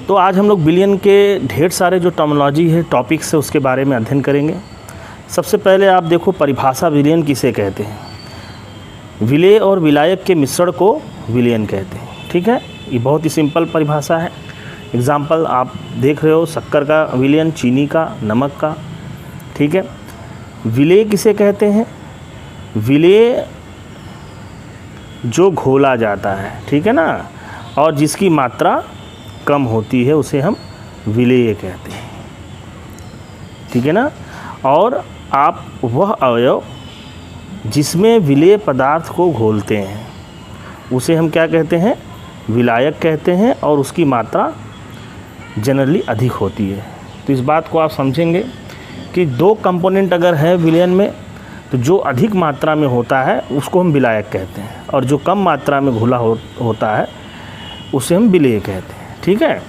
तो आज हम लोग विलयन के ढेर सारे जो टर्मिनोलॉजी है, टॉपिक्स है, उसके बारे में अध्ययन करेंगे। सबसे पहले आप देखो परिभाषा विलयन किसे कहते हैं। विलेय और विलायक के मिश्रण को विलयन कहते हैं। ठीक है, ये बहुत ही सिंपल परिभाषा है। एग्जाम्पल आप देख रहे हो, शक्कर का विलयन, चीनी का, नमक का। ठीक है, विलेय किसे कहते हैं? विलेय जो घोला जाता है, ठीक है ना, और जिसकी मात्रा कम होती है उसे हम विलेय कहते हैं। ठीक है ना। और आप वह अवयव जिसमें विलेय पदार्थ को घोलते हैं उसे हम क्या कहते हैं? विलायक कहते हैं, और उसकी मात्रा जनरली अधिक होती है। तो इस बात को आप समझेंगे कि दो कंपोनेंट अगर है विलयन में, तो जो अधिक मात्रा में होता है उसको हम विलायक कहते हैं, और जो कम मात्रा में घुला होता है उसे हम विलेय कहते हैं। ठीक है,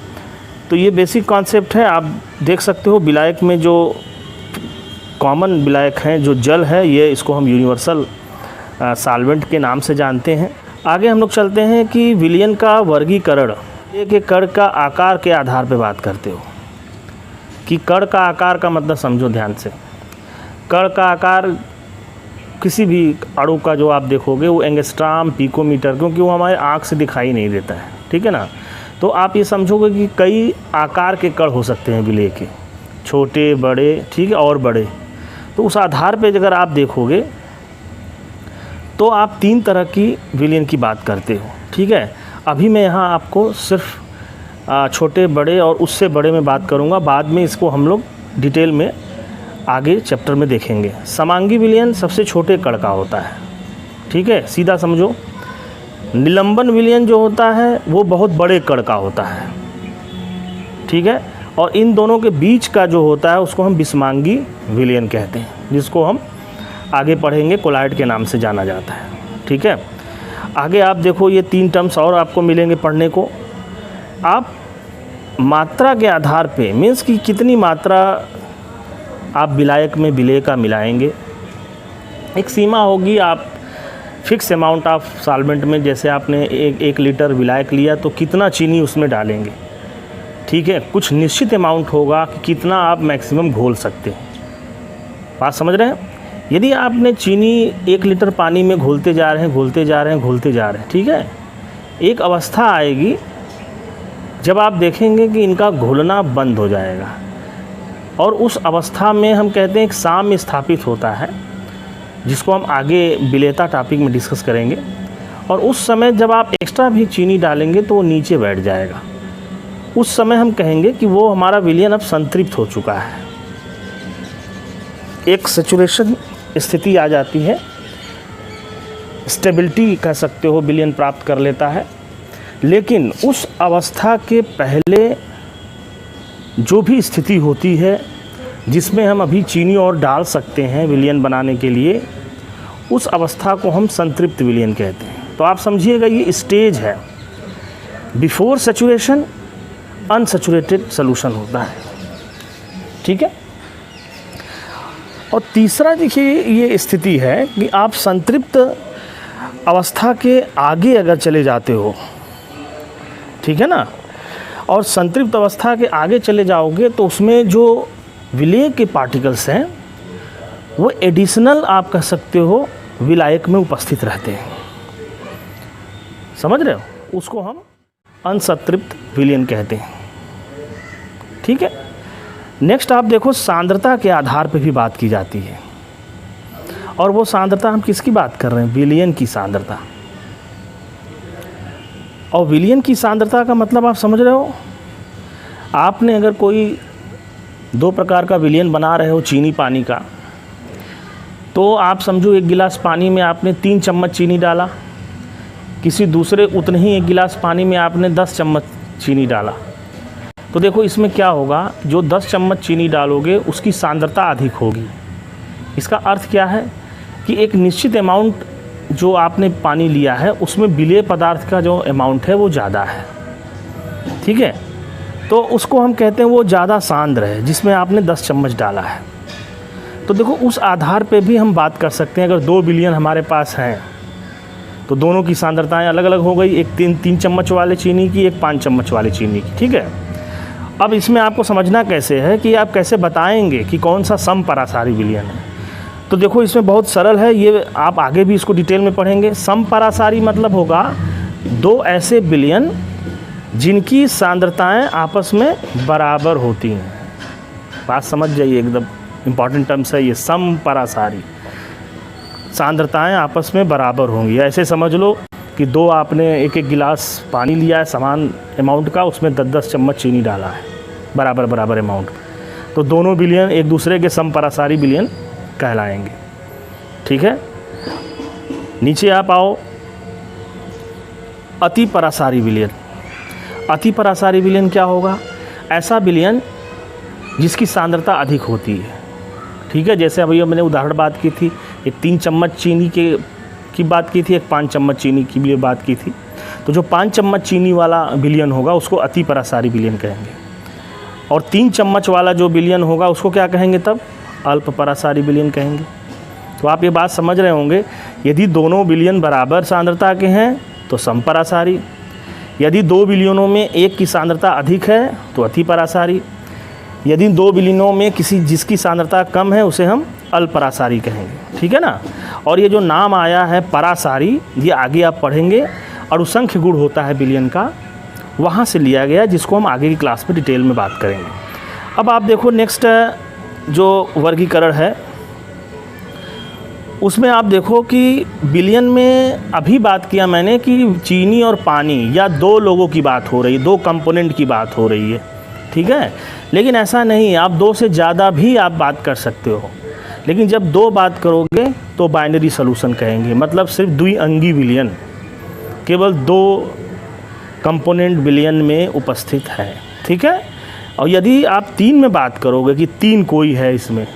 तो ये बेसिक कॉन्सेप्ट है। आप देख सकते हो विलायक में जो कॉमन विलायक हैं, जो जल है, ये इसको हम यूनिवर्सल सॉल्वेंट के नाम से जानते हैं। आगे हम लोग चलते हैं कि विलयन का वर्गीकरण। एक कण का आकार के आधार पे बात करते हो कि कण का आकार का मतलब समझो ध्यान से। कण का आकार किसी भी अणु का जो आप देखोगे वो एंगस्ट्रॉम, पिकोमीटर, क्योंकि वो हमारे आँख से दिखाई नहीं देता है। ठीक है ना। तो आप ये समझोगे कि कई आकार के कण हो सकते हैं विलेय के, छोटे, बड़े, ठीक है, और बड़े। तो उस आधार पे अगर आप देखोगे तो आप 3 तरह की विलयन की बात करते हो। ठीक है, अभी मैं यहाँ आपको सिर्फ छोटे, बड़े और उससे बड़े में बात करूँगा। बाद में इसको हम लोग डिटेल में आगे चैप्टर में देखेंगे। समांगी विलयन सबसे छोटे कण का होता है। ठीक है, सीधा समझो। निलंबन विलयन जो होता है वो बहुत बड़े कण का होता है। ठीक है, और इन दोनों के बीच का जो होता है उसको हम विषमांगी विलयन कहते हैं, जिसको हम आगे पढ़ेंगे, कोलॉइड के नाम से जाना जाता है। ठीक है, आगे आप देखो ये 3 टर्म्स और आपको मिलेंगे पढ़ने को। आप मात्रा के आधार पे, मीन्स कि कितनी मात्रा आप विलायक में विलेय का मिलाएंगे, एक सीमा होगी। आप फिक्स अमाउंट ऑफ सॉल्वेंट में, जैसे आपने एक लीटर विलायक लिया तो कितना चीनी उसमें डालेंगे। ठीक है, कुछ निश्चित अमाउंट होगा कि कितना आप मैक्सिमम घोल सकते हैं। बात समझ रहे हैं? यदि आपने चीनी 1 लीटर पानी में घोलते जा रहे हैं, ठीक है, एक अवस्था आएगी जब आप देखेंगे कि इनका घुलना बंद हो जाएगा, और उस अवस्था में हम कहते हैं एक साम्य स्थापित होता है, जिसको हम आगे विलेयता टॉपिक में डिस्कस करेंगे। और उस समय जब आप एक्स्ट्रा भी चीनी डालेंगे तो वो नीचे बैठ जाएगा। उस समय हम कहेंगे कि वो हमारा विलयन अब संतृप्त हो चुका है, एक सैचुरेशन स्थिति आ जाती है, स्टेबिलिटी कह सकते हो, विलयन प्राप्त कर लेता है। लेकिन उस अवस्था के पहले जो भी स्थिति होती है जिसमें हम अभी चीनी और डाल सकते हैं विलयन बनाने के लिए, उस अवस्था को हम संतृप्त विलयन कहते हैं। तो आप समझिएगा ये स्टेज है। बिफोर सैचुरेशन अनसैचुरेटेड सॉल्यूशन होता है। ठीक है, और तीसरा देखिए ये स्थिति है कि आप संतृप्त अवस्था के आगे अगर चले जाते हो, ठीक है ना, और संतृप्त अवस्था के आगे चले जाओगे तो उसमें जो विलेय के पार्टिकल्स हैं वो एडिशनल आप कह सकते हो विलायक में उपस्थित रहते हैं। समझ रहे हो? उसको हम अनसंतृप्त विलयन कहते हैं। ठीक है, नेक्स्ट आप देखो सांद्रता के आधार पे भी बात की जाती है। और वो सांद्रता हम किसकी बात कर रहे हैं? विलयन की सांद्रता। और विलयन की सांद्रता का मतलब आप समझ रहे हो? आपने अगर कोई 2 प्रकार का विलयन बना रहे हो चीनी पानी का, तो आप समझो 1 गिलास पानी में आपने 3 चम्मच चीनी डाला, किसी दूसरे उतने ही 1 गिलास पानी में आपने 10 चम्मच चीनी डाला। तो देखो इसमें क्या होगा, जो 10 चम्मच चीनी डालोगे उसकी सांद्रता अधिक होगी। इसका अर्थ क्या है कि एक निश्चित अमाउंट जो आपने पानी लिया है उसमें विलेय पदार्थ का जो अमाउंट है वो ज़्यादा है। ठीक है, तो उसको हम कहते हैं वो ज़्यादा सांद्र है, जिसमें आपने 10 चम्मच डाला है। तो देखो उस आधार पे भी हम बात कर सकते हैं। अगर 2 विलयन हमारे पास हैं तो दोनों की सांद्रताएं अलग अलग हो गई, एक 3 चम्मच वाले चीनी की, एक 5 चम्मच वाले चीनी की। ठीक है, अब इसमें आपको समझना कैसे है कि आप कैसे बताएंगे कि कौन सा समपरासारी विलयन है। तो देखो इसमें बहुत सरल है, ये आप आगे भी इसको डिटेल में पढ़ेंगे। समपरासारी मतलब होगा दो ऐसे विलयन जिनकी सांद्रताएं आपस में बराबर होती हैं। बात समझ जाइए, एकदम इम्पॉर्टेंट टर्म्स है ये। समपरासारी, सांद्रताएं आपस में बराबर होंगी। ऐसे समझ लो कि दो आपने एक एक गिलास पानी लिया है समान अमाउंट का, उसमें 10-10 चम्मच चीनी डाला है बराबर बराबर अमाउंट, तो दोनों विलयन एक दूसरे के समपरासारी विलयन कहलाएंगे। ठीक है, नीचे आप आओ। अतिपरासारी विलयन। अतिपरासारी विलयन क्या होगा? ऐसा विलयन जिसकी सांद्रता अधिक होती है। ठीक है, जैसे अभी मैंने उदाहरण बात की थी, एक 3 चम्मच चीनी की बात की थी, एक 5 चम्मच चीनी की भी बात की थी। तो जो 5 चम्मच चीनी वाला विलयन होगा उसको अतिपरासारी विलयन कहेंगे, और 3 चम्मच वाला जो विलयन होगा उसको क्या कहेंगे तब? अल्पपरासारी विलयन कहेंगे। तो आप ये बात समझ रहे होंगे, यदि दोनों विलयन बराबर सांद्रता के हैं तो समपरासारी, यदि दो विलयनों में एक की सांद्रता अधिक है तो अतिपरासारी, यदि दो विलयनों में जिसकी सांद्रता कम है उसे हम अल्पपरासारी कहेंगे। ठीक है ना। और ये जो नाम आया है परासारी, ये आगे आप पढ़ेंगे, अणुसंख्य गुण होता है विलयन का, वहाँ से लिया गया, जिसको हम आगे की क्लास में डिटेल में बात करेंगे। अब आप देखो नेक्स्ट जो वर्गीकरण है उसमें आप देखो कि विलयन में अभी बात किया मैंने कि चीनी और पानी या दो लोगों की बात हो रही है, दो कंपोनेंट की बात हो रही है। ठीक है, लेकिन ऐसा नहीं, आप दो से ज़्यादा भी आप बात कर सकते हो, लेकिन जब दो बात करोगे तो बाइनरी सॉल्यूशन कहेंगे, मतलब सिर्फ द्विअंगी विलयन केवल दो कंपोनेंट विलयन में उपस्थित है। ठीक है, और यदि आप 3 में बात करोगे कि 3 कोई है, इसमें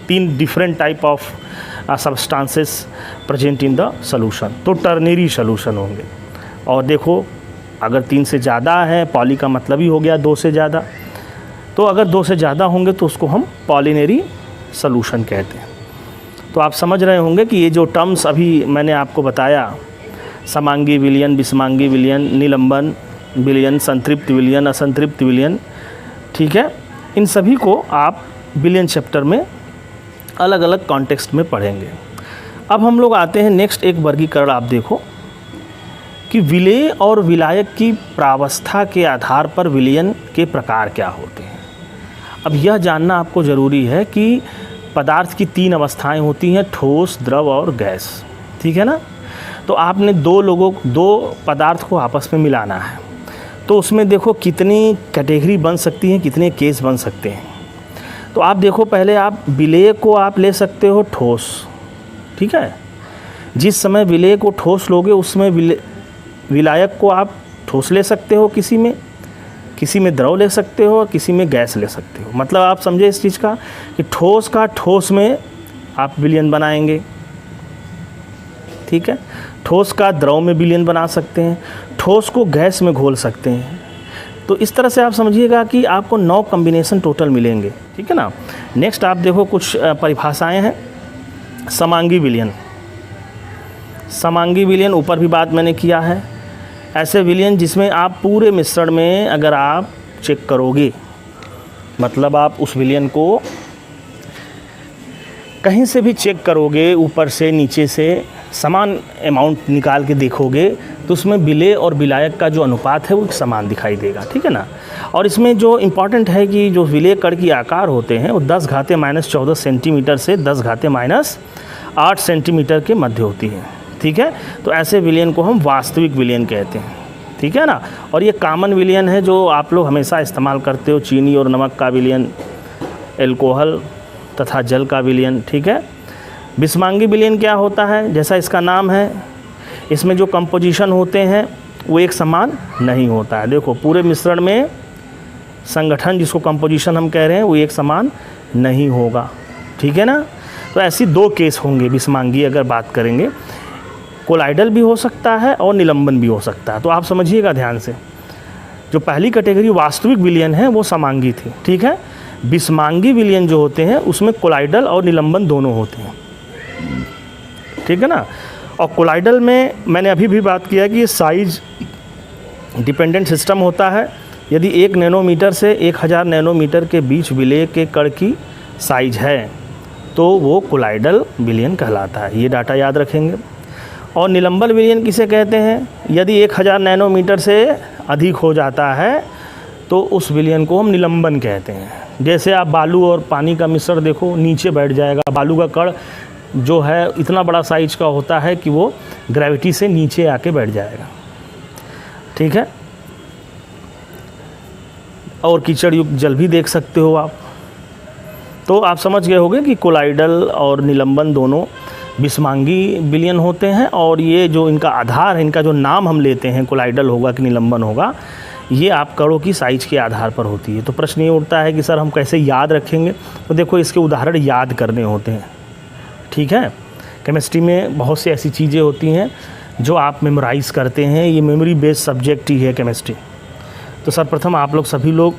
3 different type of substances present in the solution, तो टर्नरी सॉल्यूशन होंगे। और देखो अगर 3 से ज़्यादा है, पॉली का मतलब ही हो गया 2 से ज़्यादा, तो अगर 2 से ज़्यादा होंगे तो उसको हम पॉलिनरी सॉल्यूशन कहते हैं। तो आप समझ रहे होंगे कि ये जो टर्म्स अभी मैंने आपको बताया, समांगी विलयन, विषमांगी विलयन, निलंबन विलयन, संतृप्त विलयन, असंतृप्त विलयन, ठीक है, इन सभी को आप विलयन चैप्टर में अलग अलग कॉन्टेक्स्ट में पढ़ेंगे। अब हम लोग आते हैं नेक्स्ट एक वर्गीकरण। आप देखो कि विलेय और विलायक की प्रावस्था के आधार पर विलयन के प्रकार क्या होते हैं। अब यह जानना आपको ज़रूरी है कि पदार्थ की 3 अवस्थाएं होती हैं, ठोस, द्रव और गैस। ठीक है ना। तो आपने दो पदार्थ को आपस में मिलाना है, तो उसमें देखो कितनी कैटेगरी बन सकती हैं, कितने केस बन सकते हैं। तो आप देखो, पहले आप विलेय को आप ले सकते हो ठोस। ठीक है, जिस समय विलेय को ठोस लोगे उसमें विलायक को आप ठोस ले सकते हो, किसी में द्रव ले सकते हो, और किसी में गैस ले सकते हो। मतलब आप समझे इस चीज़ का कि ठोस का ठोस में आप विलयन बनाएंगे। ठीक है, ठोस का द्रव में विलयन बना सकते हैं, ठोस को गैस में घोल सकते हैं। तो इस तरह से आप समझिएगा कि आपको 9 कॉम्बिनेशन टोटल मिलेंगे। ठीक है ना। नेक्स्ट आप देखो कुछ परिभाषाएं हैं। समांगी विलयन। समांगी विलयन ऊपर भी बात मैंने किया है। ऐसे विलयन जिसमें आप पूरे मिश्रण में अगर आप चेक करोगे, मतलब आप उस विलयन को कहीं से भी चेक करोगे, ऊपर से नीचे से समान अमाउंट निकाल के देखोगे, तो उसमें विलेय और विलायक का जो अनुपात है वो समान दिखाई देगा। ठीक है ना। और इसमें जो इम्पॉर्टेंट है कि जो विलेय कण की आकार होते हैं वो 10⁻⁻14 सेंटीमीटर से 10⁻8 सेंटीमीटर के मध्य होती है। ठीक है, तो ऐसे विलयन को हम वास्तविक विलयन कहते हैं। ठीक है ना। और ये कॉमन विलयन है जो आप लोग हमेशा इस्तेमाल करते हो, चीनी और नमक का विलयन, एल्कोहल तथा जल का विलयन। ठीक है। विषमांगी विलयन क्या होता है? जैसा इसका नाम है, इसमें जो कंपोजिशन होते हैं वो एक समान नहीं होता है। देखो पूरे मिश्रण में संगठन, जिसको कंपोजिशन हम कह रहे हैं, वो एक समान नहीं होगा। ठीक है ना। तो ऐसी 2 केस होंगे विषमांगी अगर बात करेंगे। कोलाइडल भी हो सकता है और निलंबन भी हो सकता है। तो आप समझिएगा ध्यान से, जो पहली कैटेगरी वास्तविक विलयन है वो समांगी थी। ठीक है। विषमांगी विलयन जो होते हैं उसमें कोलाइडल और निलंबन दोनों होते हैं। ठीक है ना। और कोलाइडल में मैंने अभी भी बात किया कि ये साइज डिपेंडेंट सिस्टम होता है, यदि 1 नैनोमीटर से 1000 नैनोमीटर के बीच विलेय के कण की साइज है तो वो कोलाइडल विलयन कहलाता है। ये डाटा याद रखेंगे। और निलंबन विलयन किसे कहते हैं? यदि 1000 नैनोमीटर से अधिक हो जाता है तो उस विलयन को हम निलंबन कहते हैं। जैसे आप बालू और पानी का मिश्रण देखो, नीचे बैठ जाएगा। बालू का कण जो है इतना बड़ा साइज का होता है कि वो ग्रेविटी से नीचे आके बैठ जाएगा, ठीक है। और कीचड़ युक्त जल भी देख सकते हो आप। तो आप समझ गए होंगे कि कोलाइडल और निलंबन दोनों विषमांगी विलयन होते हैं। और ये जो इनका आधार है, इनका जो नाम हम लेते हैं, कोलाइडल होगा कि निलंबन होगा, ये आप कणों की साइज के आधार पर होती है। तो प्रश्न ये उठता है कि सर हम कैसे याद रखेंगे? तो देखो, इसके उदाहरण याद करने होते हैं, ठीक है। केमिस्ट्री में बहुत सी ऐसी चीज़ें होती हैं जो आप मेमोराइज़ करते हैं। ये मेमोरी बेस्ड सब्जेक्ट ही है केमिस्ट्री। तो सर्वप्रथम आप लोग सभी लोग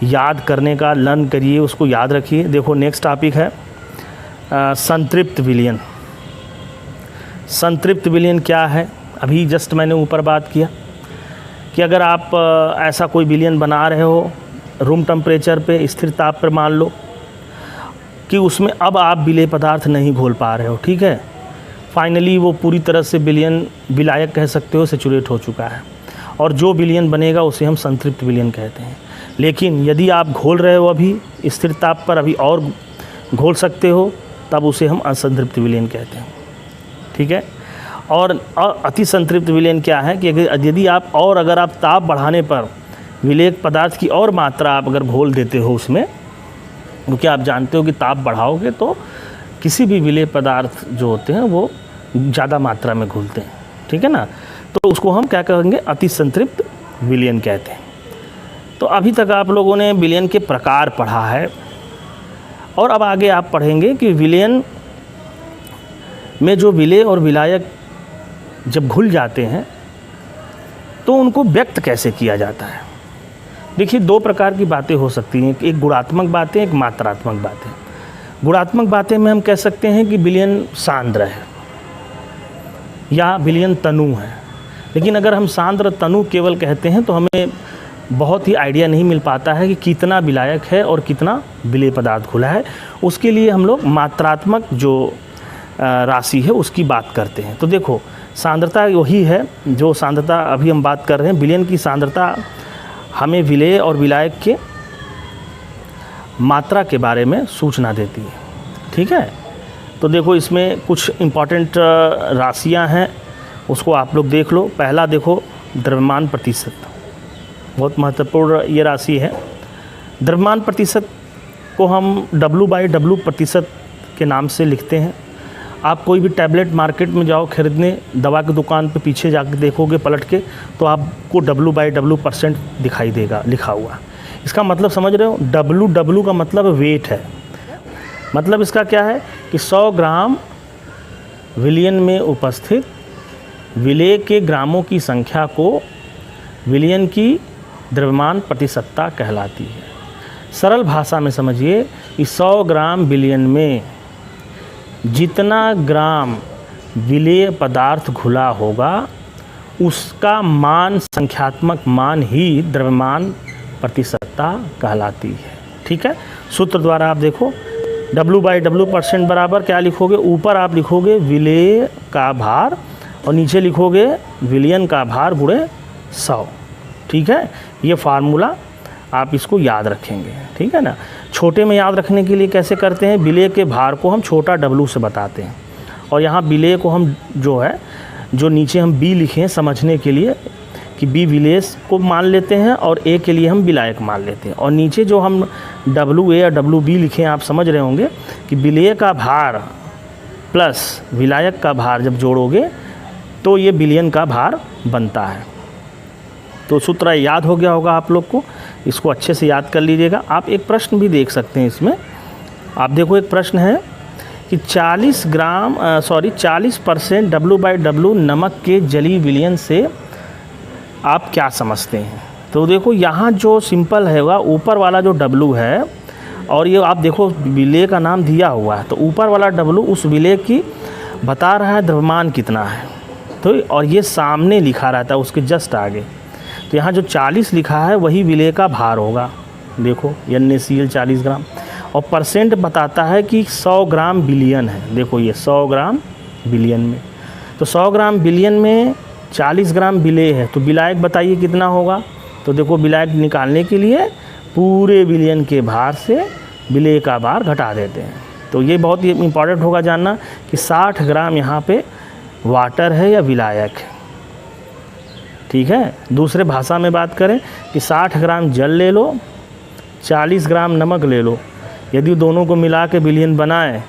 याद करने का लर्न करिए, उसको याद रखिए। देखो नेक्स्ट टॉपिक है संतृप्त विलयन। संतृप्त विलयन क्या है? अभी जस्ट मैंने ऊपर बात किया कि अगर आप ऐसा कोई विलयन बना रहे हो रूम टेम्परेचर पे, स्थिर ताप पर, मान लो कि उसमें अब आप विलेय पदार्थ नहीं घोल पा रहे हो, ठीक है। फाइनली वो पूरी तरह से विलायक कह सकते हो, सेचुरेट हो चुका है, और जो विलयन बनेगा उसे हम संतृप्त विलयन कहते हैं। लेकिन यदि आप घोल रहे हो अभी स्थिर ताप पर, अभी और घोल सकते हो, तब उसे हम असंतृप्त विलयन कहते हैं, ठीक है। और अति संतृप्त विलयन क्या है कि यदि आप और अगर आप ताप बढ़ाने पर विलेयक पदार्थ की और मात्रा आप अगर घोल देते हो उसमें, क्योंकि आप जानते हो कि ताप बढ़ाओगे तो किसी भी विलेय पदार्थ जो होते हैं वो ज़्यादा मात्रा में घुलते हैं, ठीक है ना। तो उसको हम क्या कहेंगे? अति संतृप्त विलयन कहते हैं। तो अभी तक आप लोगों ने विलयन के प्रकार पढ़ा है, और अब आगे आप पढ़ेंगे कि विलयन में जो विलेय और विलायक जब घुल जाते हैं तो उनको व्यक्त कैसे किया जाता है। देखिए, 2 प्रकार की बातें हो सकती हैं, एक गुणात्मक बातें, एक मात्रात्मक बातें। गुणात्मक बातें में हम कह सकते हैं कि विलयन सांद्र है या विलयन तनु है। लेकिन अगर हम सांद्र तनु केवल कहते हैं तो हमें बहुत ही आइडिया नहीं मिल पाता है कि कितना विलायक है और कितना विलेय पदार्थ घुला है। उसके लिए हम लोग मात्रात्मक जो राशि है उसकी बात करते हैं। तो देखो, सांद्रता वही है जो सांद्रता अभी हम बात कर रहे हैं। विलयन की सांद्रता हमें विलेय और विलायक के मात्रा के बारे में सूचना देती है, ठीक है। तो देखो, इसमें कुछ इम्पॉर्टेंट राशियां हैं, उसको आप लोग देख लो। पहला देखो, द्रव्यमान प्रतिशत, बहुत महत्वपूर्ण ये राशि है। द्रव्यमान प्रतिशत को हम W/W प्रतिशत के नाम से लिखते हैं। आप कोई भी टैबलेट मार्केट में जाओ खरीदने, दवा की दुकान पे पीछे जाकर देखोगे पलट के, तो आपको W/W% दिखाई देगा लिखा हुआ। इसका मतलब समझ रहे हो? W का मतलब वेट है। मतलब इसका क्या है कि 100 ग्राम विलयन में उपस्थित विलेय के ग्रामों की संख्या को विलयन की द्रव्यमान प्रतिशतता कहलाती है। सरल भाषा में समझिए कि 100 ग्राम विलयन में जितना ग्राम विलेय पदार्थ घुला होगा उसका मान, संख्यात्मक मान ही द्रव्यमान प्रतिशतता कहलाती है, ठीक है। सूत्र द्वारा आप देखो, W/W% बराबर क्या लिखोगे? ऊपर आप लिखोगे विलेय का भार और नीचे लिखोगे विलयन का भार गुणे 100, ठीक है। ये फार्मूला आप इसको याद रखेंगे, ठीक है ना। छोटे में याद रखने के लिए कैसे करते हैं? विलेय के भार को हम छोटा W से बताते हैं, और यहाँ विलेय को हम जो नीचे हम B लिखे हैं समझने के लिए कि B विलेय को मान लेते हैं और A के लिए हम विलायक मान लेते हैं। और नीचे जो हम WA या WB लिखे हैं, आप समझ रहे होंगे कि विलेय का भार प्लस विलायक का भार जब जोड़ोगे तो ये विलयन का भार बनता है। तो सूत्र याद हो गया होगा आप लोग को, इसको अच्छे से याद कर लीजिएगा। आप एक प्रश्न भी देख सकते हैं इसमें। आप देखो, एक प्रश्न है कि 40% W/W नमक के जलीय विलयन से आप क्या समझते हैं? तो देखो, यहाँ जो सिंपल है वह ऊपर वाला जो W है, और ये आप देखो विलेय का नाम दिया हुआ है, तो ऊपर वाला W उस विलेय की बता रहा है द्रव्यमान कितना है, तो और ये सामने लिखा रहता है उसके जस्ट आगे। तो तो यहाँ जो 40 लिखा है वही विलेय का भार होगा। देखो NaCl 40 ग्राम, और परसेंट बताता है कि 100 ग्राम बिलियन है। देखो ये 100 ग्राम बिलियन में, तो 100 ग्राम बिलियन में 40 ग्राम विलेय है, तो विलायक बताइए कितना होगा। तो देखो विलायक निकालने के लिए पूरे विलियन के भार से विलेय का भार घटा देते हैं। तो ये बहुत ही इम्पॉर्टेंट होगा जानना कि 60 ग्राम यहाँ पे वाटर है या विलायक है। ठीक है, दूसरे भाषा में बात करें कि 60 ग्राम जल ले लो, 40 ग्राम नमक ले लो, यदि दोनों को मिला के विलयन बनाएं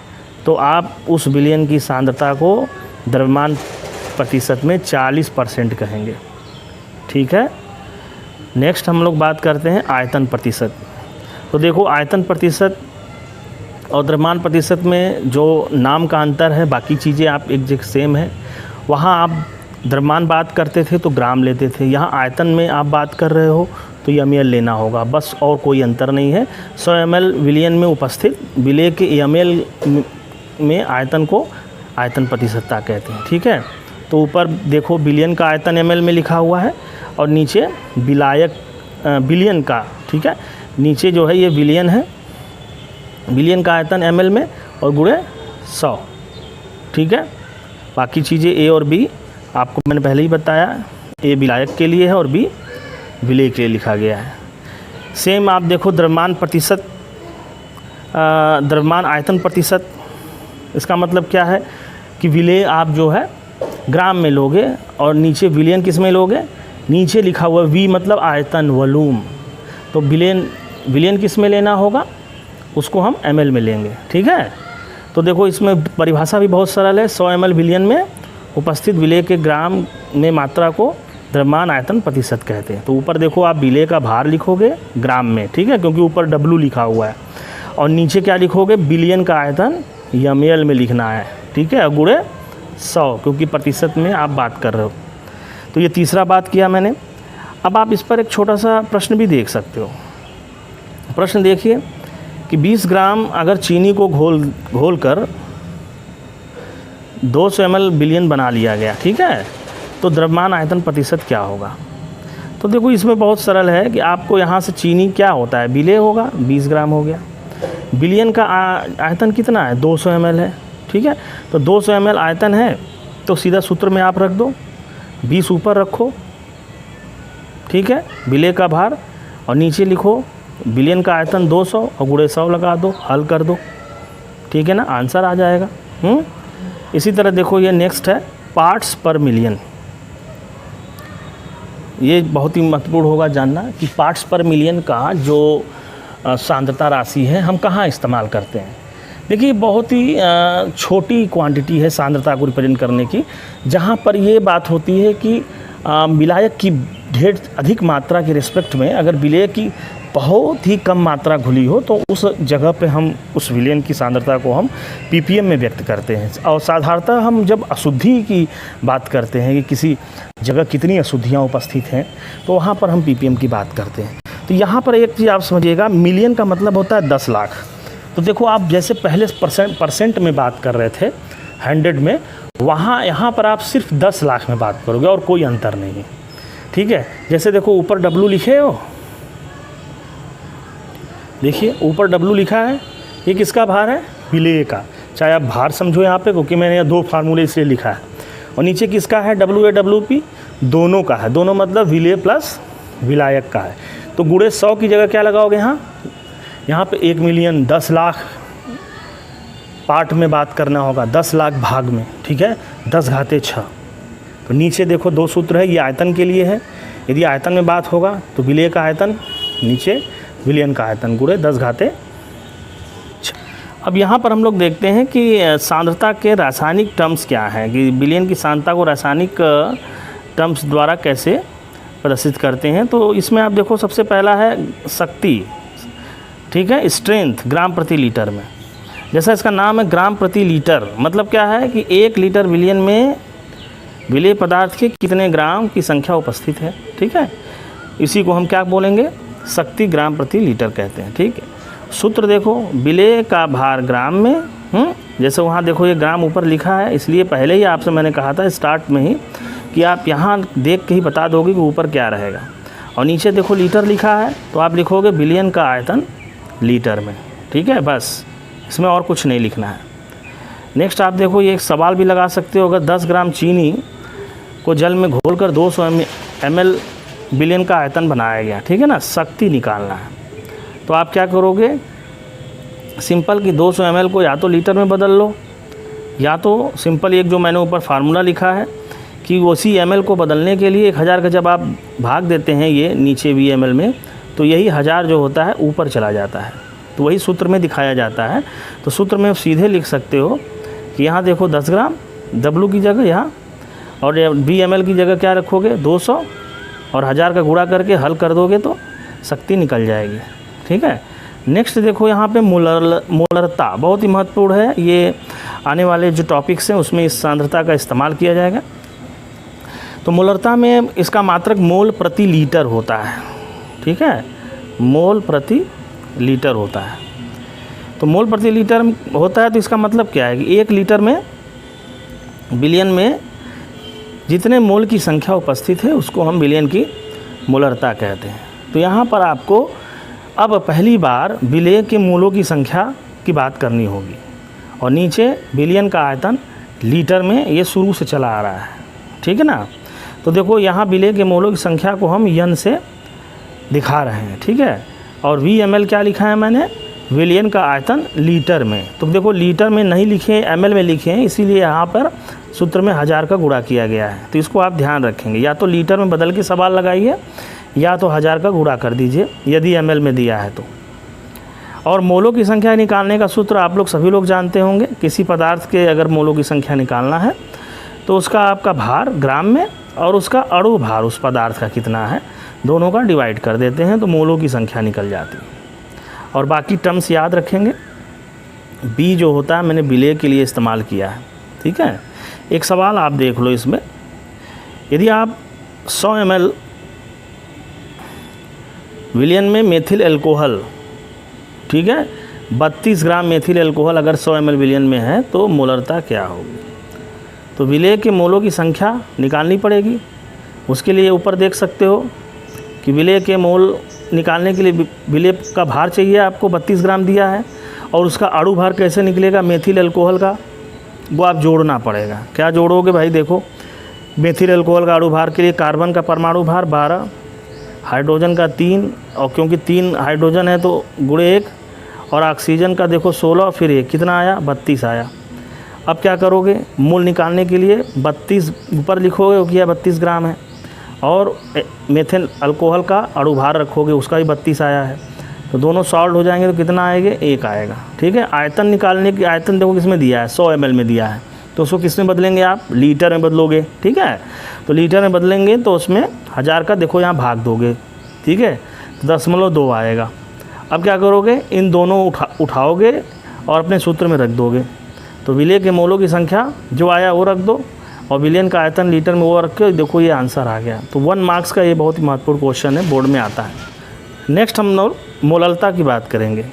तो आप उस विलयन की सांद्रता को द्रव्यमान प्रतिशत में 40% कहेंगे। ठीक है, नेक्स्ट हम लोग बात करते हैं आयतन प्रतिशत। तो देखो आयतन प्रतिशत और द्रव्यमान प्रतिशत में जो नाम का अंतर है, बाकी चीज़ें आप एक जगह सेम है। वहाँ आप द्रव्यमान बात करते थे तो ग्राम लेते थे, यहाँ आयतन में आप बात कर रहे हो तो ml लेना होगा, बस और कोई अंतर नहीं है। 100 ml विलयन में उपस्थित विलेय के ml में आयतन को आयतन प्रतिशतता कहते हैं। ठीक है, तो ऊपर देखो बिलियन का आयतन ml में लिखा हुआ है और नीचे विलायक बिलियन का, ठीक है, नीचे जो है ये विलियन है, बिलियन का आयतन ml में और गुणे 100। ठीक है, बाकी चीज़ें A और B आपको मैंने पहले ही बताया, A विलायक के लिए है और B विलेय के लिए लिखा गया है। सेम आप देखो द्रव्यमान प्रतिशत, द्रव्यमान आयतन प्रतिशत, इसका मतलब क्या है कि विलेय आप जो है ग्राम में लोगे और नीचे विलियन किस में लोगे, नीचे लिखा हुआ V मतलब आयतन वॉल्यूम, तो विलियन किस में लेना होगा, उसको हम ml में लेंगे। ठीक है, तो देखो इसमें परिभाषा भी बहुत सरल है। 100 ml विलियन में उपस्थित विलेय के ग्राम में मात्रा को द्रव्यमान आयतन प्रतिशत कहते हैं। तो ऊपर देखो आप विलेय का भार लिखोगे ग्राम में, ठीक है, क्योंकि ऊपर W लिखा हुआ है, और नीचे क्या लिखोगे, बिलियन का आयतन ml में लिखना है। ठीक है, गुणे 100 क्योंकि प्रतिशत में आप बात कर रहे हो। तो ये तीसरा बात किया मैंने। अब आप इस पर एक छोटा सा प्रश्न भी देख सकते हो। प्रश्न देखिए कि 20 ग्राम अगर चीनी को घोल कर 200 ml बिलियन बना लिया गया, ठीक है, तो द्रव्यमान आयतन प्रतिशत क्या होगा। तो देखो इसमें बहुत सरल है कि आपको यहाँ से चीनी क्या होता है, विलेय होगा, 20 ग्राम हो गया। बिलियन का आयतन कितना है, 200 ml है। ठीक है, तो 200 ml आयतन है तो सीधा सूत्र में आप रख दो, 20 ऊपर रखो, ठीक है, विलेय का भार, और नीचे लिखो बिलियन का आयतन 200 और गुणे 100 लगा दो, हल कर दो। ठीक है ना, आंसर आ जाएगा। इसी तरह देखो ये नेक्स्ट है पार्ट्स पर मिलियन। ये बहुत ही महत्वपूर्ण होगा जानना कि पार्ट्स पर मिलियन का जो सांद्रता राशि है हम कहाँ इस्तेमाल करते हैं। देखिए बहुत ही छोटी क्वांटिटी है सांद्रता को रिप्रेजेंट करने की, जहाँ पर ये बात होती है कि विलायक की ढेर अधिक मात्रा के रिस्पेक्ट में अगर विलेय की बहुत ही कम मात्रा घुली हो तो उस जगह पे हम उस विलयन की सांद्रता को हम ppm में व्यक्त करते हैं। और साधारणतः हम जब अशुद्धि की बात करते हैं कि किसी जगह कितनी अशुद्धियाँ उपस्थित हैं तो वहाँ पर हम ppm की बात करते हैं। तो यहाँ पर एक चीज़ आप समझिएगा, मिलियन का मतलब होता है 10 लाख। तो देखो आप जैसे पहले परसेंट में बात कर रहे थे 100 में, यहाँ पर आप सिर्फ 10 लाख में बात करोगे और कोई अंतर नहीं है। ठीक है, जैसे देखो ऊपर W लिखे हो, देखिए ऊपर W लिखा है, ये किसका भार है, विलेय का, चाहे आप भार समझो यहाँ पे क्योंकि मैंने यहाँ 2 फार्मूले इसलिए लिखा है। और नीचे किसका है, WA WP दोनों का है, दोनों मतलब विलेय प्लस विलायक का है। तो गुणे 100 की जगह क्या लगाओगे, यहाँ पे 1 मिलियन 10 लाख पार्ट में बात करना होगा, 10 लाख भाग में। ठीक है, 10 घाते 6। तो नीचे देखो 2 सूत्र है, ये आयतन के लिए है। यदि आयतन में बात होगा तो विलेय का आयतन नीचे विलियन का आयतन गुणे 10 घाते 6। अब यहाँ पर हम लोग देखते हैं कि सांद्रता के रासायनिक टर्म्स क्या हैं, कि विलियन की सांद्रता को रासायनिक टर्म्स द्वारा कैसे प्रदर्शित करते हैं। तो इसमें आप देखो सबसे पहला है शक्ति, ठीक है, स्ट्रेंथ ग्राम प्रति लीटर में। जैसा इसका नाम है ग्राम प्रति लीटर, मतलब क्या है कि 1 लीटर विलियन में विलेय पदार्थ के कितने ग्राम की संख्या उपस्थित है। ठीक है, इसी को हम क्या बोलेंगे, शक्ति ग्राम प्रति लीटर कहते हैं। ठीक है, सूत्र देखो विलेय का भार ग्राम में, जैसे वहाँ देखो ये ग्राम ऊपर लिखा है, इसलिए पहले ही आपसे मैंने कहा था स्टार्ट में ही कि आप यहाँ देख के ही बता दोगे कि ऊपर क्या रहेगा। और नीचे देखो लीटर लिखा है, तो आप लिखोगे विलयन का आयतन लीटर में। ठीक है, बस इसमें और कुछ नहीं लिखना है। नेक्स्ट आप देखो, ये एक सवाल भी लगा सकते हो, अगर 10 ग्राम चीनी को जल में घोलकर 200 ml विलयन का आयतन बनाया गया, ठीक है ना, शक्ति निकालना है, तो आप क्या करोगे, सिंपल कि 200 ml को या तो लीटर में बदल लो, या तो सिंपल एक जो मैंने ऊपर फार्मूला लिखा है कि उसी ml को बदलने के लिए 1000 का जब आप भाग देते हैं ये नीचे भी ml में, तो यही 1000 जो होता है ऊपर चला जाता है, तो वही सूत्र में दिखाया जाता है। तो सूत्र में सीधे लिख सकते हो कि यहाँ देखो 10 ग्राम W की जगह यहाँ, और VmL की जगह क्या रखोगे 200, और 1000 का गुणा करके हल कर दोगे तो शक्ति निकल जाएगी। ठीक है, नेक्स्ट देखो यहाँ पे मोलरता बहुत ही महत्वपूर्ण है, ये आने वाले जो टॉपिक्स हैं उसमें इस सांद्रता का इस्तेमाल किया जाएगा। तो मोलरता में इसका मात्रक मोल प्रति लीटर होता है। ठीक है, मोल प्रति लीटर होता है। तो मोल प्रति लीटर होता है तो इसका मतलब क्या है कि 1 लीटर में विलयन में जितने मोल की संख्या उपस्थित है उसको हम विलयन की मोलरता कहते हैं। तो यहाँ पर आपको अब पहली बार विलय के मोलों की संख्या की बात करनी होगी, और नीचे विलयन का आयतन लीटर में ये शुरू से चला आ रहा है। ठीक है ना, तो देखो यहाँ विलय के मोलों की संख्या को हम यन से दिखा रहे हैं। ठीक है, और VmL क्या लिखा है मैंने, विलयन का आयतन लीटर में। तो देखो लीटर में नहीं लिखे ml में लिखे हैं, इसीलिए यहाँ पर सूत्र में 1000 का गुणा किया गया है। तो इसको आप ध्यान रखेंगे, या तो लीटर में बदल के सवाल लगाइए या तो 1000 का गुणा कर दीजिए यदि ml में दिया है तो। और मोलों की संख्या निकालने का सूत्र आप लोग सभी लोग जानते होंगे, किसी पदार्थ के अगर मोलों की संख्या निकालना है तो उसका आपका भार ग्राम में और उसका अणु भार उस पदार्थ का कितना है, दोनों का डिवाइड कर देते हैं तो मोलों की संख्या निकल जाती है। और बाकी टर्म्स याद रखेंगे। बी जो होता है मैंने विलय के लिए इस्तेमाल किया है। ठीक है, एक सवाल आप देख लो इसमें, यदि आप 100 ml विलयन में मेथिल एल्कोहल, ठीक है, 32 ग्राम मेथिल एल्कोहल अगर 100 ml विलयन में है तो मोलरता क्या होगी। तो विलय के मोलों की संख्या निकालनी पड़ेगी। उसके लिए ऊपर देख सकते हो कि विलय के मोल निकालने के लिए विलय का भार चाहिए आपको 32 ग्राम दिया है, और उसका अणु भार कैसे निकलेगा मेथिल एल्कोहल का, वो आप जोड़ना पड़ेगा। क्या जोड़ोगे भाई, देखो मेथिल एल्कोहल का अणु भार के लिए कार्बन का परमाणु भार 12, हाइड्रोजन का 3, और क्योंकि 3 हाइड्रोजन है तो गुणे 1, और ऑक्सीजन का देखो 16, फिर 1 कितना आया 32 आया। अब क्या करोगे, मोल निकालने के लिए 32 ऊपर लिखोगे क्योंकि यह 32 ग्राम है, और मेथिल अल्कोहल का अणु भार रखोगे उसका भी 32 आया है, तो दोनों सॉल्व हो जाएंगे तो कितना आएगा 1 आएगा। ठीक है, आयतन निकालने की, आयतन देखो किसमें दिया है 100 ml में दिया है, तो उसको किस में बदलेंगे आप, लीटर में बदलोगे। ठीक है, तो लीटर में बदलेंगे तो उसमें 1000 का देखो यहाँ भाग दोगे। ठीक है, 0.2 आएगा। अब क्या करोगे, इन दोनों उठाओगे और अपने सूत्र में रख दोगे, तो विलय के मोलों की संख्या जो आया वो रख दो, और विलयन का आयतन लीटर में वो रख के देखो ये आंसर आ गया। तो 1 मार्क्स का ये बहुत ही महत्वपूर्ण क्वेश्चन है, बोर्ड में आता है। नेक्स्ट हम लोग मोलरता की बात करेंगे।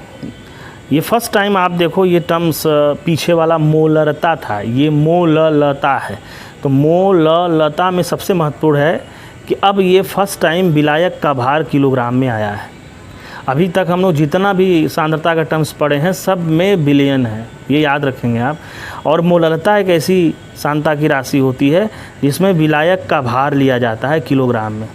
ये फर्स्ट टाइम आप देखो ये टर्म्स पीछे वाला मोलरता था, ये मोललता है। तो मोललता में सबसे महत्वपूर्ण है कि अब ये फर्स्ट टाइम विलायक का भार किलोग्राम में आया है। अभी तक हम लोग जितना भी सांद्रता का टर्म्स पढ़े हैं सब में विलयन है, ये याद रखेंगे आप। और मोलरता एक ऐसी सांद्रता की राशि होती है जिसमें विलायक का भार लिया जाता है किलोग्राम में।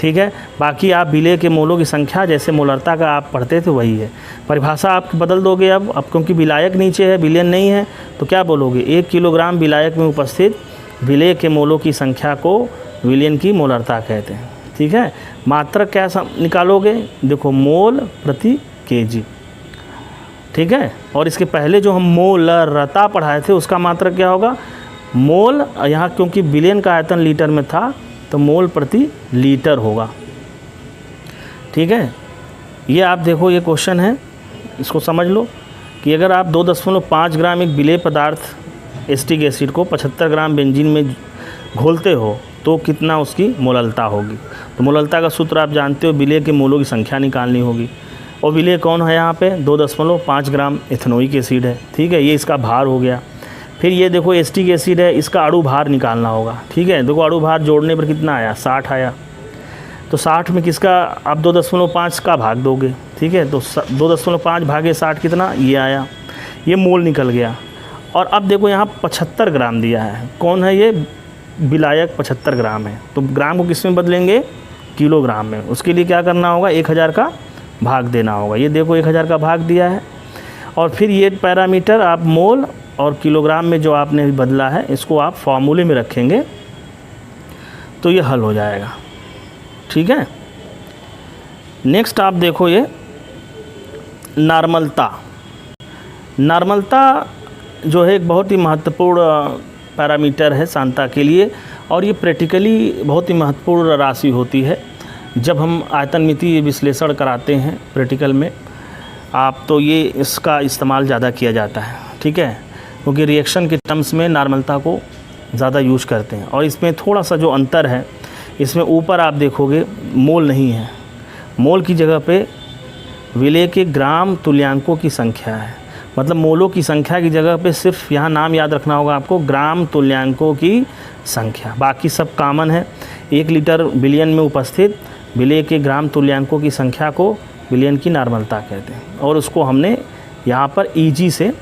ठीक है, बाकी आप विलय के मोलों की संख्या जैसे मोलरता का आप पढ़ते थे वही है। परिभाषा आप बदल दोगे अब क्योंकि विलायक नीचे है विलयन नहीं है, तो क्या बोलोगे, 1 किलोग्राम विलायक में उपस्थित विलय के मोलों की संख्या को विलयन की मोलरता कहते हैं। ठीक है, मात्रक क्या निकालोगे, देखो मोल प्रति kg। ठीक है, और इसके पहले जो हम मोलरता पढ़ाए थे उसका मात्रक क्या होगा, मोल, यहाँ क्योंकि विलयन का आयतन लीटर में था तो मोल प्रति लीटर होगा। ठीक है, ये आप देखो ये क्वेश्चन है, इसको समझ लो कि अगर आप 2.5 ग्राम एक विलेय पदार्थ एसिटिक एसिड को 75 ग्राम बेंजीन में घोलते हो तो कितना उसकी मोललता होगी। तो मोललता का सूत्र आप जानते हो, विलेय के मोलों की संख्या निकालनी होगी। और विलेय कौन है यहाँ पे, 2.5 ग्राम इथेनोइक एसिड है। ठीक है, ये इसका भार हो गया। फिर ये देखो एसिटिक एसिड है, इसका अणु भार निकालना होगा। ठीक है, देखो अणु भार जोड़ने पर कितना आया, 60 आया। तो 60 में किसका आप 2.5 का भाग दोगे, ठीक है। तो 2.5 भागे 60 कितना, ये आया, ये मोल निकल गया। और अब देखो यहाँ 75 ग्राम दिया है, कौन है ये, विलायक 75 ग्राम है। तो ग्राम को किस में बदलेंगे, किलोग्राम में। उसके लिए क्या करना होगा, 1000 का भाग देना होगा। ये देखो 1000 का भाग दिया है। और फिर ये पैरामीटर आप मोल और किलोग्राम में जो आपने बदला है, इसको आप फॉर्मूले में रखेंगे तो ये हल हो जाएगा, ठीक है। नेक्स्ट आप देखो ये नॉर्मलता। नॉर्मलता जो है एक बहुत ही महत्वपूर्ण पैरामीटर है सांद्रता के लिए, और ये प्रैक्टिकली बहुत ही महत्वपूर्ण राशि होती है जब हम आयतनमितीय विश्लेषण कराते हैं प्रैक्टिकल में आप, तो ये इसका इस्तेमाल ज़्यादा किया जाता है, ठीक है, क्योंकि रिएक्शन के टर्म्स में नॉर्मलता को ज़्यादा यूज करते हैं। और इसमें थोड़ा सा जो अंतर है, इसमें ऊपर आप देखोगे मोल नहीं है, मोल की जगह पे विलेय के ग्राम तुल्यांकों की संख्या है। मतलब मोलों की संख्या की जगह पे सिर्फ यहाँ नाम याद रखना होगा आपको, ग्राम तुल्यांकों की संख्या, बाकी सब कॉमन है। 1 लीटर बिलियन में उपस्थित विलेय के ग्राम तुल्यांकों की संख्या को विलयन की नॉर्मलता कहते हैं। और उसको हमने यहाँ पर EG से,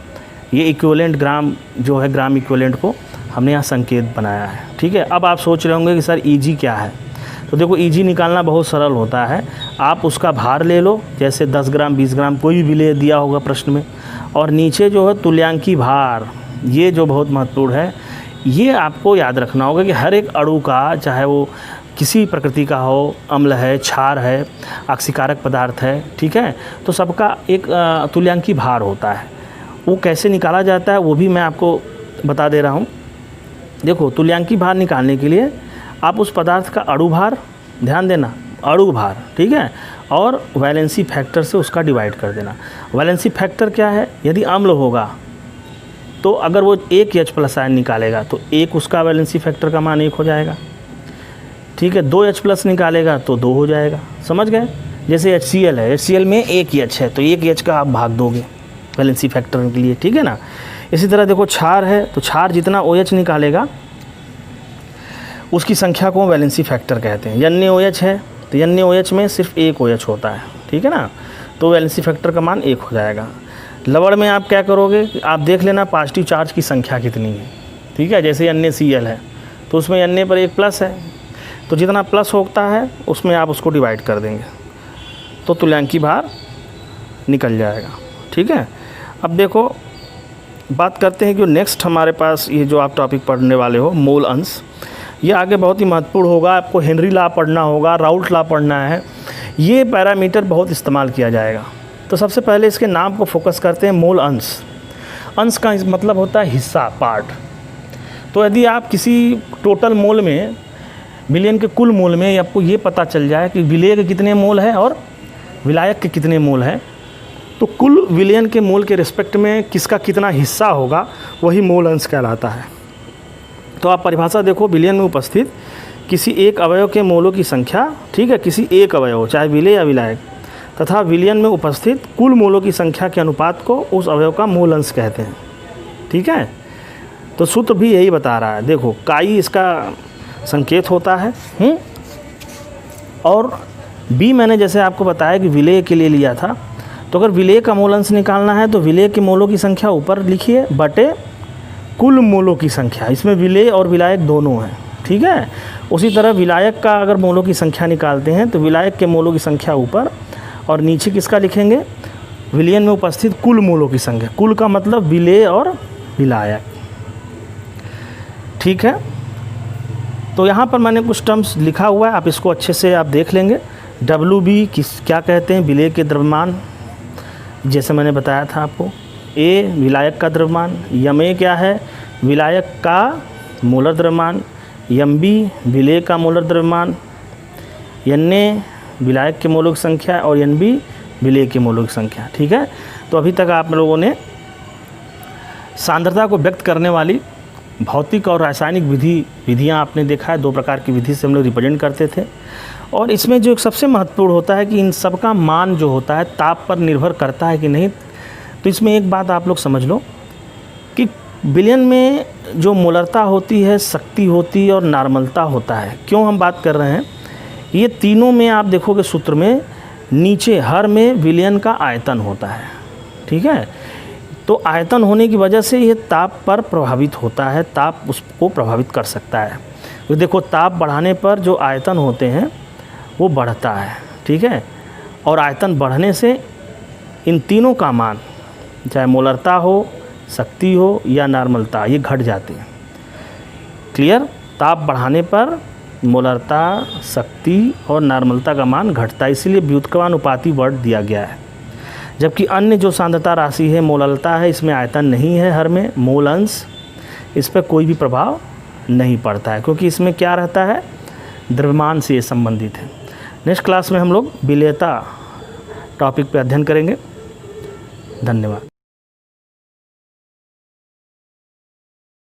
ये इक्विवेलेंट ग्राम जो है, ग्राम इक्विवेलेंट को हमने यहाँ संकेत बनाया है, ठीक है। अब आप सोच रहे होंगे कि सर EG क्या है। तो देखो EG निकालना बहुत सरल होता है। आप उसका भार ले लो, जैसे 10 ग्राम 20 ग्राम कोई भी विलेय दिया होगा प्रश्न में, और नीचे जो है तुल्यांकी भार, ये जो बहुत महत्वपूर्ण है, ये आपको याद रखना होगा कि हर एक अणु का, चाहे वो किसी प्रकृति का हो, अम्ल है, क्षार है, ऑक्सीकारक पदार्थ है, ठीक है, तो सबका एक तुल्यांकी भार होता है। वो कैसे निकाला जाता है वो भी मैं आपको बता दे रहा हूँ। देखो तुल्यांकी भार निकालने के लिए आप उस पदार्थ का अणु भार, ध्यान देना, अणु भार, ठीक है, और वैलेंसी फैक्टर से उसका डिवाइड कर देना। वैलेंसी फैक्टर क्या है, यदि अम्ल होगा तो अगर वो 1 H+ आयन निकालेगा तो 1 उसका वैलेंसी फैक्टर का मान 1 हो जाएगा, ठीक है। 2 H+ निकालेगा तो 2 हो जाएगा, समझ गए। जैसे HCl है, HCl में 1 H है तो 1 H का आप भाग दोगे वैलेंसी फैक्टर के लिए, ठीक है ना। इसी तरह देखो क्षार है, तो क्षार जितना OH निकालेगा उसकी संख्या को वैलेंसी फैक्टर कहते हैं। NaOH है तो NaOH में सिर्फ 1 OH होता है, ठीक है ना, तो वैलेंसी फैक्टर का मान 1 हो जाएगा। लवण में आप क्या करोगे, आप देख लेना पॉजिटिव चार्ज की संख्या कितनी है, ठीक है। जैसे NaCl है तो उसमें Na पर 1+ है, तो जितना प्लस होता है उसमें आप उसको डिवाइड कर देंगे तो तुल्यांकी भार निकल जाएगा, ठीक है। अब देखो बात करते हैं कि नेक्स्ट हमारे पास ये जो आप टॉपिक पढ़ने वाले हो, मोल अंश, ये आगे बहुत ही महत्वपूर्ण होगा। आपको हेनरी लॉ पढ़ना होगा, राउल्ट लॉ पढ़ना है, ये पैरामीटर बहुत इस्तेमाल किया जाएगा। तो सबसे पहले इसके नाम को फोकस करते हैं, मोल अंश। अंश का मतलब होता है हिस्सा, पार्ट। तो यदि आप किसी टोटल मोल में, विलयन के कुल मोल में आपको ये पता चल जाए कि विलेय के कितने मोल हैं और विलायक के कितने मोल हैं, तो कुल विलयन के मोल के रिस्पेक्ट में किसका कितना हिस्सा होगा, वही मोल अंश कहलाता है। तो आप परिभाषा देखो, विलयन में उपस्थित किसी एक अवयव के मोलों की संख्या, ठीक है, किसी एक अवयव चाहे विलेय या विलायक, तथा विलयन में उपस्थित कुल मोलों की संख्या के अनुपात को उस अवयव का मोल अंश कहते हैं, ठीक है। तो सूत्र भी यही बता रहा है। देखो काई इसका संकेत होता है, और बी मैंने जैसे आपको बताया कि विलेय के लिए लिया था। तो अगर विलेय का मोल अंश निकालना है तो विलेय के मोलों की संख्या ऊपर लिखिए बटे कुल मोलों की संख्या, इसमें विलेय और विलायक दोनों हैं, ठीक है। उसी तरह विलायक का अगर मोलों की संख्या निकालते हैं तो विलायक के मोलों की संख्या ऊपर, और नीचे किसका लिखेंगे, विलयन में उपस्थित कुल मोलों की संख्या। कुल का मतलब विलेय और विलायक, ठीक है। तो यहाँ पर मैंने कुछ टर्म्स लिखा हुआ है, आप इसको अच्छे से आप देख लेंगे। WB क्या कहते हैं, विलेय के द्रव्यमान, जैसे मैंने बताया था आपको। A विलायक का द्रव्यमान, Ma क्या है, विलायक का मोलर द्रव्यमान, Mb विलेय का मोलर द्रव्यमान, Na विलायक के मोलों की संख्या और Nb विलेय के मोलों की संख्या, ठीक है। तो अभी तक आप लोगों ने सांद्रता को व्यक्त करने वाली भौतिक और रासायनिक विधियाँ आपने देखा है। 2 प्रकार की विधि से हम लोग रिप्रेजेंट करते थे, और इसमें जो सबसे महत्वपूर्ण होता है कि इन सब का मान जो होता है ताप पर निर्भर करता है कि नहीं। तो इसमें एक बात आप लोग समझ लो कि विलयन में जो मोलरता होती है, शक्ति होती है और नॉर्मलता होता है। क्यों हम बात कर रहे हैं, ये तीनों में आप देखोगे सूत्र में नीचे हर में विलयन का आयतन होता है, ठीक है। तो आयतन होने की वजह से ये ताप पर प्रभावित होता है, ताप उसको प्रभावित कर सकता है। तो देखो ताप बढ़ाने पर जो आयतन होते हैं वो बढ़ता है, ठीक है। और आयतन बढ़ने से इन तीनों का मान, चाहे मोलरता हो, शक्ति हो या नॉर्मलता, ये घट जाते हैं। क्लियर? ताप बढ़ाने पर मोलरता, शक्ति और नॉर्मलता का मान घटता है, इसीलिए व्युत्क्रमानुपाती वर्ड दिया गया है। जबकि अन्य जो सांद्रता राशि है मोलरता है, इसमें आयतन नहीं है, हर में मोल अंश, इस पर कोई भी प्रभाव नहीं पड़ता है, क्योंकि इसमें क्या रहता है, द्रव्यमान से ये संबंधित है। नेक्स्ट क्लास में हम लोग विलेयता टॉपिक पे अध्ययन करेंगे। धन्यवाद।